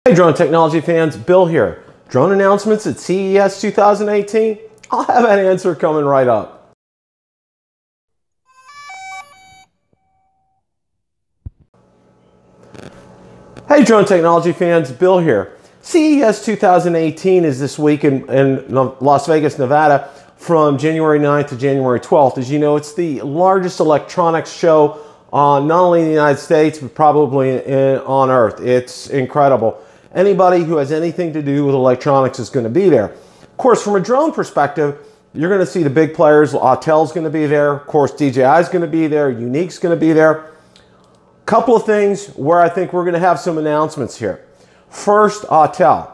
Hey drone technology fans, Bill here. Drone announcements at CES 2018? I'll have that answer coming right up. Hey drone technology fans, Bill here. CES 2018 is this week in Las Vegas, Nevada from January 9th to January 12th. As you know, it's the largest electronics show not only in the United States, but probably on Earth. It's incredible. Anybody who has anything to do with electronics is going to be there. Of course, from a drone perspective, you're going to see the big players. Autel's going to be there. Of course, DJI is going to be there. Unique's going to be there. Couple of things where I think we're going to have some announcements here. First, Autel.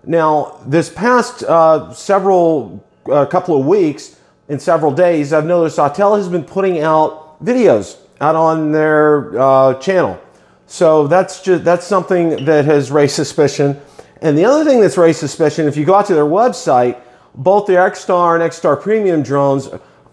Now, this past couple of weeks, in several days, I've noticed Autel has been putting out videos out on their channel. So that's something that has raised suspicion. And the other thing that's raised suspicion, if you go out to their website, both the X-Star and X-Star Premium drones,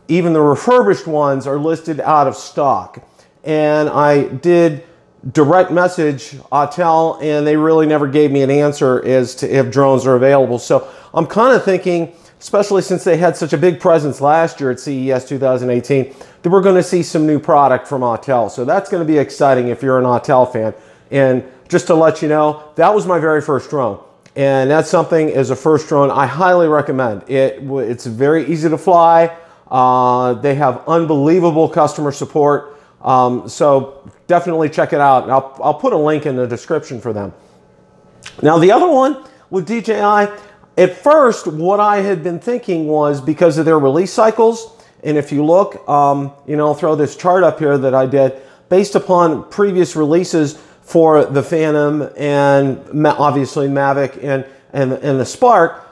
even the refurbished ones, are listed out of stock. And I did direct message Autel, and they really never gave me an answer as to if drones are available. So I'm kind of thinking, especially since they had such a big presence last year at CES 2018, that we're going to see some new product from Autel. So that's going to be exciting if you're an Autel fan. And just to let you know, that was my very first drone. And that's something, as a first drone, I highly recommend. It's very easy to fly. They have unbelievable customer support. So definitely check it out. And I'll put a link in the description for them. Now, the other one with DJI, at first, what I had been thinking was because of their release cycles, and if you look, I'll throw this chart up here that I did, based upon previous releases for the Phantom and obviously Mavic and the Spark,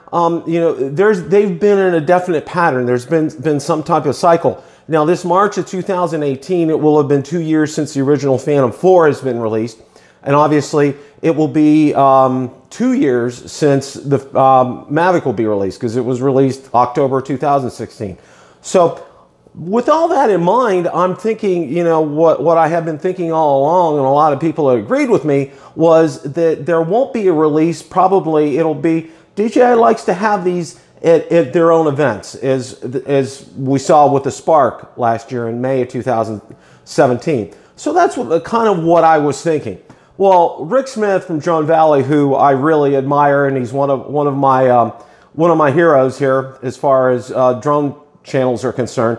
they've been in a definite pattern. There's been some type of cycle. Now, this March of 2018, it will have been 2 years since the original Phantom 4 has been released. And obviously, it will be 2 years since the Mavic will be released, because it was released October 2016. So with all that in mind, I'm thinking, what I have been thinking all along, and a lot of people that agreed with me, was that there won't be a release. Probably it'll be, DJI likes to have these at their own events, as we saw with the Spark last year in May of 2017. So that's kind of what I was thinking. Well, Rick Smith from Drone Valley, who I really admire, and he's one of my heroes here as far as drone channels are concerned.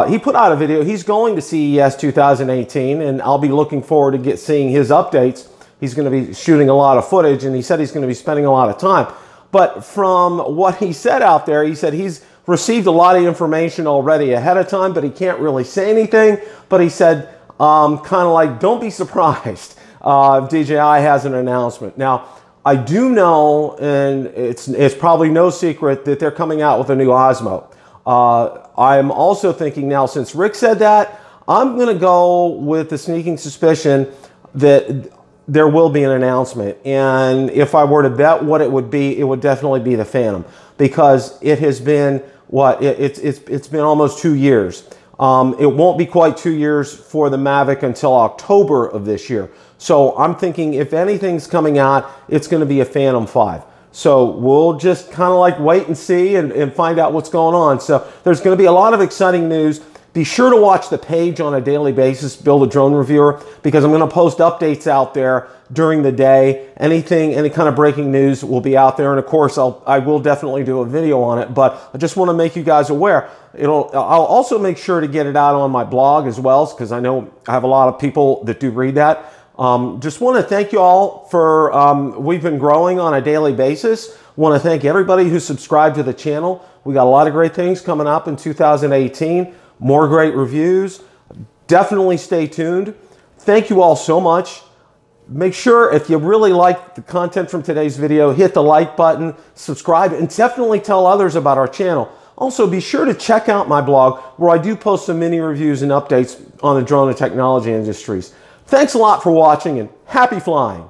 He put out a video. He's going to CES 2018, and I'll be looking forward to seeing his updates. He's going to be shooting a lot of footage, and he said he's going to be spending a lot of time. But from what he said out there, he said he's received a lot of information already ahead of time, but he can't really say anything. But he said, kind of like, don't be surprised if DJI has an announcement. Now, I do know, and it's probably no secret, that they're coming out with a new Osmo. I'm also thinking now, since Rick said that, I'm going to go with the sneaking suspicion that there will be an announcement. And if I were to bet what it would definitely be the Phantom, because it has been, it's been almost 2 years. It won't be quite 2 years for the Mavic until October of this year. So I'm thinking if anything's coming out, it's going to be a Phantom 5. So we'll just kind of like wait and see and find out what's going on. So there's going to be a lot of exciting news. Be sure to watch the page on a daily basis, Bill the Drone Reviewer, because I'm going to post updates out there during the day. Any kind of breaking news will be out there. And of course, I will definitely do a video on it, but I just want to make you guys aware. I'll also make sure to get it out on my blog as well, because I know I have a lot of people that do read that. Just want to thank you all for, we've been growing on a daily basis. Want to thank everybody who subscribed to the channel. We got a lot of great things coming up in 2018. More great reviews. Definitely stay tuned. Thank you all so much. Make sure, if you really like the content from today's video, hit the like button, subscribe, and definitely tell others about our channel. Also, be sure to check out my blog, where I do post some mini reviews and updates on the drone and technology industries. Thanks a lot for watching, and happy flying.